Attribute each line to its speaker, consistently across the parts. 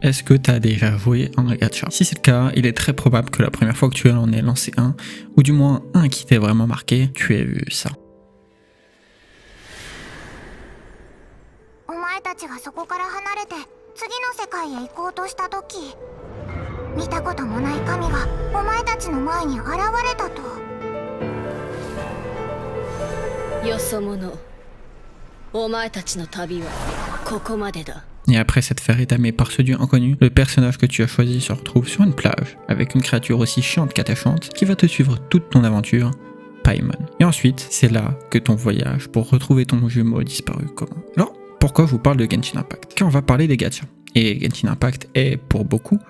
Speaker 1: est-ce que tu as déjà joué à un gacha? Si c'est le cas, il est très probable que la première fois que tu en aies lancé un, ou du moins un qui t'ait vraiment marqué, tu aies vu ça.
Speaker 2: お前たちがそこから離れて次の世界へ行こうとした時、見たこともない神がお前たちの前に現れたと。
Speaker 3: よそ者、お前たちの旅はここまでだ。
Speaker 1: Et après s'être fait rétamer par ce dieu inconnu, le personnage que tu as choisi se retrouve sur une plage, avec une créature aussi chiante qu'attachante, qui va te suivre toute ton aventure, Paimon. Et ensuite, c'est là que ton voyage pour retrouver ton jumeau disparu commence. Alors, pourquoi je vous parle de Genshin Impact? Car on va parler des gachas. Et Genshin Impact est, pour beaucoup,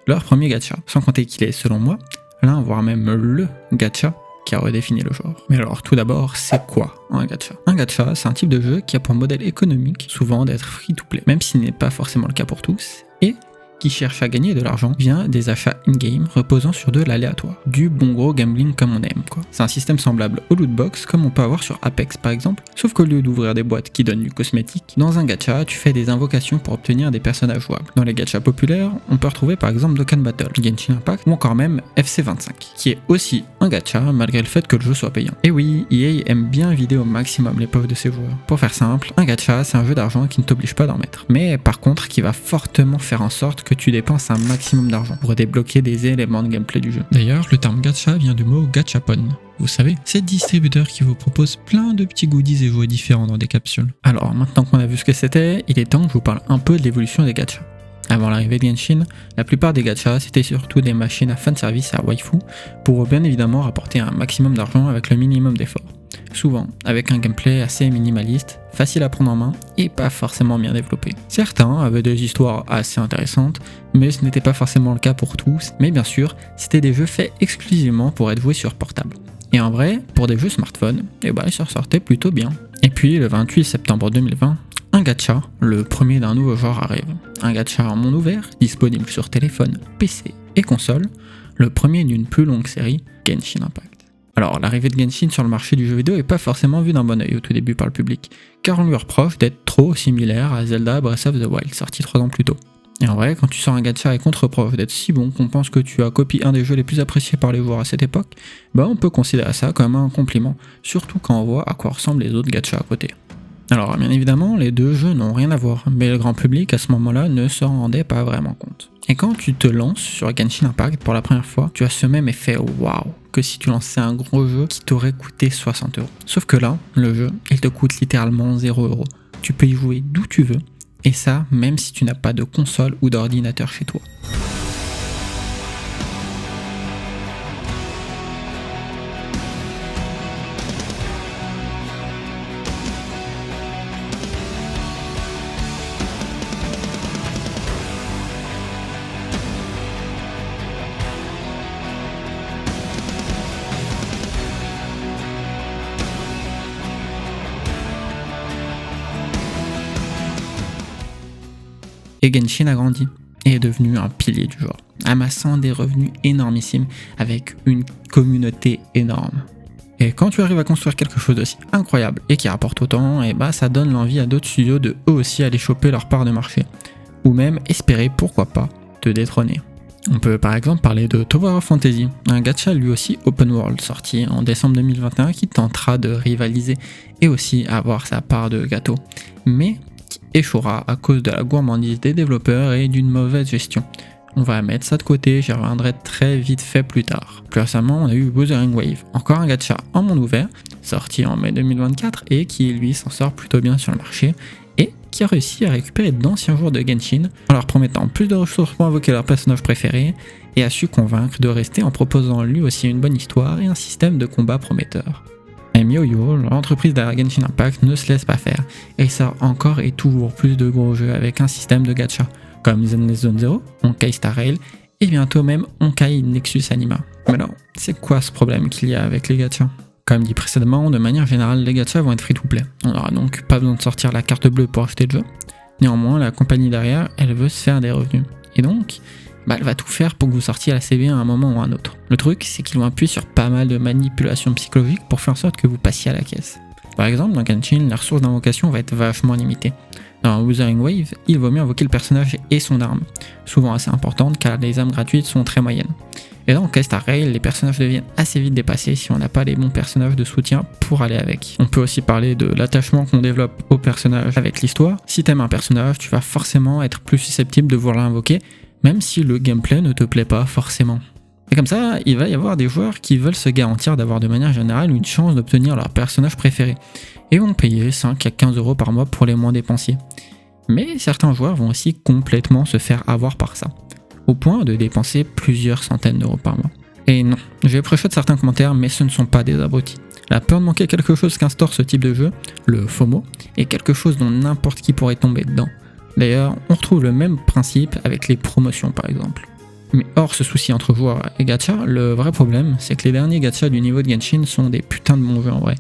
Speaker 1: leur premier gacha. Sans compter qu'il est, selon moi, l'un voire même le gacha qui a redéfini le genre. Mais alors, tout d'abord, c'est quoi un gacha? Un gacha, c'est un type de jeu qui a pour modèle économique souvent d'être free-to-play, même s'il n'est pas forcément le cas pour tous, et qui cherche à gagner de l'argent via des achats in-game reposant sur de l'aléatoire. Du bon gros gambling comme on aime, quoi. C'est un système semblable au lootbox comme on peut avoir sur Apex par exemple, sauf qu'au lieu d'ouvrir des boîtes qui donnent du cosmétique, dans un gacha, tu fais des invocations pour obtenir des personnages jouables. Dans les gachas populaires, on peut retrouver par exemple Dokkan Battle, Genshin Impact ou encore même FC25, qui est aussi un gacha malgré le fait que le jeu soit payant. Et oui, EA aime bien vider au maximum les pauvres de ses joueurs. Pour faire simple, un gacha c'est un jeu d'argent qui ne t'oblige pas d'en mettre, mais par contre qui va fortement faire en sorte que tu dépenses un maximum d'argent pour débloquer des éléments de gameplay du jeu. D'ailleurs, le terme gacha vient du mot gachapon. Vous savez, c'est le distributeur qui vous propose plein de petits goodies et jouets différents dans des capsules. Alors, maintenant qu'on a vu ce que c'était, il est temps que je vous parle un peu de l'évolution des gachas. Avant l'arrivée de Genshin, la plupart des gachas c'était surtout des machines à fanservice à waifu pour bien évidemment rapporter un maximum d'argent avec le minimum d'efforts. Souvent avec un gameplay assez minimaliste, facile à prendre en main et pas forcément bien développé. Certains avaient des histoires assez intéressantes, mais ce n'était pas forcément le cas pour tous, mais bien sûr, c'était des jeux faits exclusivement pour être joués sur portable. Et en vrai, pour des jeux smartphone, ils s'en sortaient plutôt bien. Et puis le 28 septembre 2020, un gacha, le premier d'un nouveau genre arrive. Un gacha en monde ouvert, disponible sur téléphone, PC et console, le premier d'une plus longue série, Genshin Impact. Alors, l'arrivée de Genshin sur le marché du jeu vidéo est pas forcément vue d'un bon oeil au tout début par le public, car on lui reproche d'être trop similaire à Zelda Breath of the Wild, sorti 3 ans plus tôt. Et en vrai, quand tu sors un gacha et qu'on te reproche d'être si bon qu'on pense que tu as copié un des jeux les plus appréciés par les joueurs à cette époque, bah on peut considérer ça comme un compliment, surtout quand on voit à quoi ressemblent les autres gachas à côté. Alors bien évidemment, les deux jeux n'ont rien à voir, mais le grand public à ce moment-là ne s'en rendait pas vraiment compte. Et quand tu te lances sur Genshin Impact pour la première fois, tu as ce même effet waouh que si tu lançais un gros jeu qui t'aurait coûté 60 €. Sauf que là, le jeu, il te coûte littéralement 0 €. Tu peux y jouer d'où tu veux, et ça même si tu n'as pas de console ou d'ordinateur chez toi. Et Genshin a grandi et est devenu un pilier du genre, amassant des revenus énormissimes avec une communauté énorme. Et quand tu arrives à construire quelque chose d'aussi incroyable et qui rapporte autant, et bah ça donne l'envie à d'autres studios de eux aussi aller choper leur part de marché, ou même espérer pourquoi pas te détrôner. On peut par exemple parler de Tower of Fantasy, un gacha lui aussi open world sorti en décembre 2021 qui tentera de rivaliser et aussi avoir sa part de gâteau, mais qui échouera à cause de la gourmandise des développeurs et d'une mauvaise gestion. On va mettre ça de côté, j'y reviendrai très vite fait plus tard. Plus récemment, on a eu Wuthering Wave, encore un gacha en monde ouvert, sorti en mai 2024 et qui lui s'en sort plutôt bien sur le marché et qui a réussi à récupérer d'anciens joueurs de Genshin en leur promettant plus de ressources pour invoquer leur personnage préféré et a su convaincre de rester en proposant lui aussi une bonne histoire et un système de combat prometteur. Et MiHoYo, l'entreprise derrière Genshin Impact, ne se laisse pas faire et sort encore et toujours plus de gros jeux avec un système de gacha comme Zenless Zone Zero, Honkai Star Rail et bientôt même Honkai Nexus Anima. Mais alors, c'est quoi ce problème qu'il y a avec les gachas ? Comme dit précédemment, de manière générale, les gachas vont être free-to-play. On n'aura donc pas besoin de sortir la carte bleue pour acheter le jeu. Néanmoins, la compagnie derrière, elle veut se faire des revenus. Et donc, elle va tout faire pour que vous sortiez la CV à un moment ou à un autre. Le truc, c'est qu'ils vont appuyer sur pas mal de manipulations psychologiques pour faire en sorte que vous passiez à la caisse. Par exemple, dans Genshin, la ressource d'invocation va être vachement limitée. Dans Wuthering Wave, il vaut mieux invoquer le personnage et son arme, souvent assez importante car les armes gratuites sont très moyennes. Et dans Star Rail, les personnages deviennent assez vite dépassés si on n'a pas les bons personnages de soutien pour aller avec. On peut aussi parler de l'attachement qu'on développe au personnage avec l'histoire. Si t'aimes un personnage, tu vas forcément être plus susceptible de vouloir l'invoquer, même si le gameplay ne te plaît pas forcément. Et comme ça, il va y avoir des joueurs qui veulent se garantir d'avoir de manière générale une chance d'obtenir leur personnage préféré, et vont payer 5 à 15 € par mois pour les moins dépensiers. Mais certains joueurs vont aussi complètement se faire avoir par ça, au point de dépenser plusieurs centaines d'euros par mois. Et non, je vais prêcher de certains commentaires, mais ce ne sont pas des abrutis. La peur de manquer quelque chose qu'instaure ce type de jeu, le FOMO, est quelque chose dont n'importe qui pourrait tomber dedans. D'ailleurs, on retrouve le même principe avec les promotions par exemple. Mais hors ce souci entre joueurs et gacha, le vrai problème, c'est que les derniers gachas du niveau de Genshin sont des putains de bons jeux en vrai.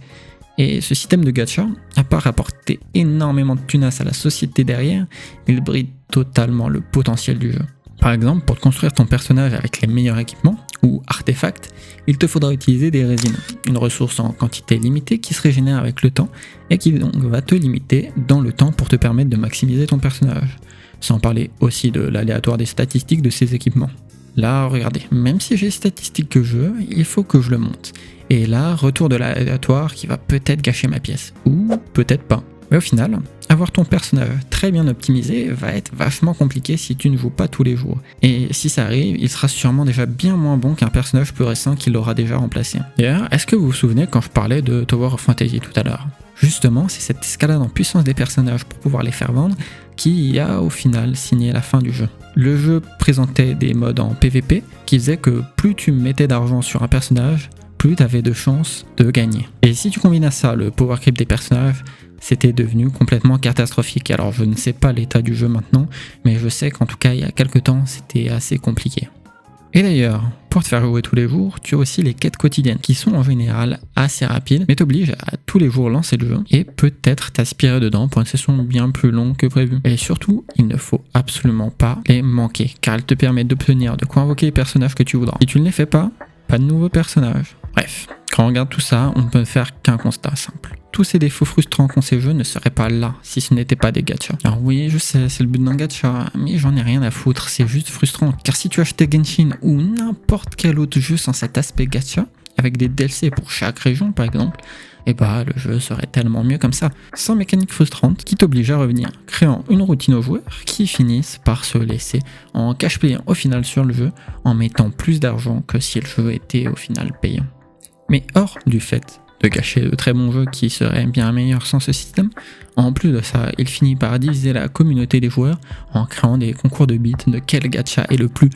Speaker 1: Et ce système de gacha, à part rapporter énormément de tunas à la société derrière, il bride totalement le potentiel du jeu. Par exemple, pour te construire ton personnage avec les meilleurs équipements, ou artefacts, il te faudra utiliser des résines, une ressource en quantité limitée qui se régénère avec le temps et qui donc va te limiter dans le temps pour te permettre de maximiser ton personnage. Sans parler aussi de l'aléatoire des statistiques de ces équipements. Là, regardez, même si j'ai les statistiques que je veux, il faut que je le monte. Et là, retour de l'aléatoire qui va peut-être gâcher ma pièce, ou peut-être pas. Mais au final, avoir ton personnage très bien optimisé va être vachement compliqué si tu ne joues pas tous les jours. Et si ça arrive, il sera sûrement déjà bien moins bon qu'un personnage plus récent qui l'aura déjà remplacé. D'ailleurs, est-ce que vous vous souvenez quand je parlais de Tower of Fantasy tout à l'heure ? Justement, c'est cette escalade en puissance des personnages pour pouvoir les faire vendre qui a au final signé la fin du jeu. Le jeu présentait des modes en PvP qui faisaient que plus tu mettais d'argent sur un personnage, plus tu avais de chances de gagner. Et si tu combines à ça le power creep des personnages, c'était devenu complètement catastrophique. Alors je ne sais pas l'état du jeu maintenant, mais je sais qu'en tout cas il y a quelques temps c'était assez compliqué. Et d'ailleurs, pour te faire jouer tous les jours, tu as aussi les quêtes quotidiennes qui sont en général assez rapides, mais t'obligent à tous les jours lancer le jeu et peut-être t'aspirer dedans pour une session bien plus longue que prévu. Et surtout, il ne faut absolument pas les manquer, car elles te permettent d'obtenir de quoi invoquer les personnages que tu voudras. Si tu ne les fais pas de nouveaux personnages. Bref, quand on regarde tout ça, on ne peut faire qu'un constat simple. Tous ces défauts frustrants qu'ont ces jeux ne seraient pas là si ce n'était pas des gachas. Alors oui, je sais, c'est le but d'un gacha, mais j'en ai rien à foutre, c'est juste frustrant. Car si tu achetais Genshin ou n'importe quel autre jeu sans cet aspect gacha, avec des DLC pour chaque région par exemple, et bah le jeu serait tellement mieux comme ça, sans mécanique frustrante qui t'oblige à revenir, créant une routine aux joueurs qui finissent par se laisser en cash payant au final sur le jeu, en mettant plus d'argent que si le jeu était au final payant. Mais hors du fait de gâcher de très bons jeux qui seraient bien meilleurs sans ce système, en plus de ça, il finit par diviser la communauté des joueurs en créant des concours de beats de quel gacha est le plus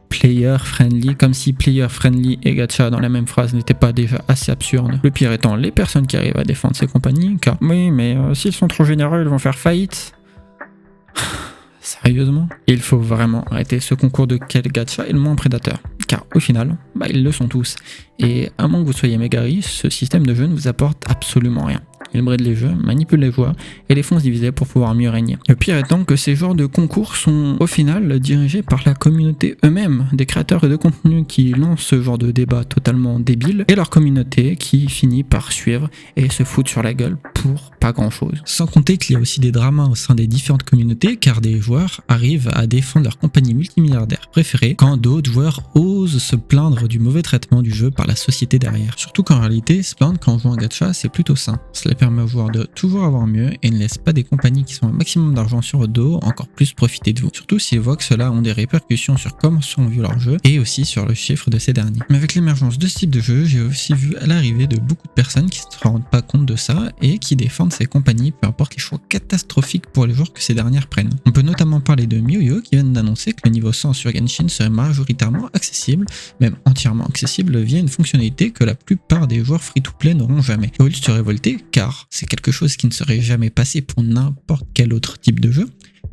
Speaker 1: player friendly, comme si player friendly et gacha dans la même phrase n'était pas déjà assez absurde. Le pire étant les personnes qui arrivent à défendre ces compagnies, car oui mais s'ils sont trop généreux ils vont faire faillite. Sérieusement, il faut vraiment arrêter ce concours de quel gacha est le moins prédateur, car au final, ils le sont tous, et à moins que vous soyez méga riche, ce système de jeu ne vous apporte absolument rien. Il bride les jeux, manipule les joueurs et les fonce diviser pour pouvoir mieux régner. Le pire étant que ces genres de concours sont au final dirigés par la communauté eux-mêmes, des créateurs de contenu qui lancent ce genre de débat totalement débile, et leur communauté qui finit par suivre et se foutre sur la gueule pour pas grand chose. Sans compter qu'il y a aussi des dramas au sein des différentes communautés, car des joueurs arrivent à défendre leur compagnie multimilliardaire préférée, quand d'autres joueurs osent se plaindre du mauvais traitement du jeu par la société derrière. Surtout qu'en réalité, se plaindre quand on joue un gacha, c'est plutôt sain. Cela permet aux joueurs de toujours avoir mieux et ne laisse pas des compagnies qui sont un maximum d'argent sur votre dos encore plus profiter de vous. Surtout s'ils voient que cela ont des répercussions sur comment sont vus leurs jeux et aussi sur le chiffre de ces derniers. Mais avec l'émergence de ce type de jeu, j'ai aussi vu l'arrivée de beaucoup de personnes qui ne se rendent pas compte de ça et qui défendent ces compagnies peu importe les choix catastrophiques pour les joueurs que ces dernières prennent. On peut notamment parler de MiYoYo qui viennent d'annoncer que le niveau 100 sur Genshin serait majoritairement accessible, même entièrement accessible via une fonctionnalité que la plupart des joueurs free-to-play n'auront jamais. Et au lieu de se révolter, car c'est quelque chose qui ne serait jamais passé pour n'importe quel autre type de jeu,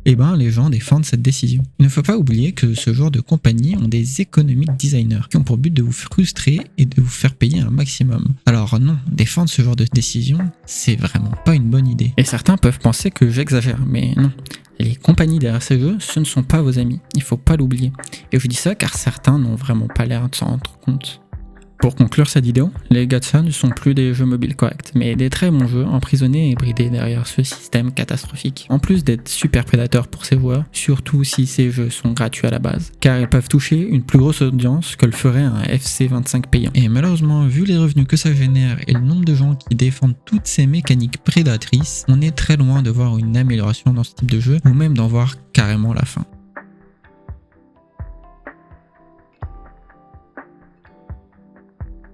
Speaker 1: les gens défendent cette décision. Il ne faut pas oublier que ce genre de compagnies ont des économiques designers qui ont pour but de vous frustrer et de vous faire payer un maximum. Alors non, défendre ce genre de décision, c'est vraiment pas une bonne idée. Et certains peuvent penser que j'exagère, mais non. Les compagnies derrière ces jeux, ce ne sont pas vos amis, il faut pas l'oublier. Et je dis ça car certains n'ont vraiment pas l'air de s'en rendre compte. Pour conclure cette vidéo, les gacha ne sont plus des jeux mobiles corrects, mais des très bons jeux emprisonnés et bridés derrière ce système catastrophique. En plus d'être super prédateurs pour ses joueurs, surtout si ces jeux sont gratuits à la base, car ils peuvent toucher une plus grosse audience que le ferait un FC25 payant. Et malheureusement, vu les revenus que ça génère et le nombre de gens qui défendent toutes ces mécaniques prédatrices, on est très loin de voir une amélioration dans ce type de jeu, ou même d'en voir carrément la fin.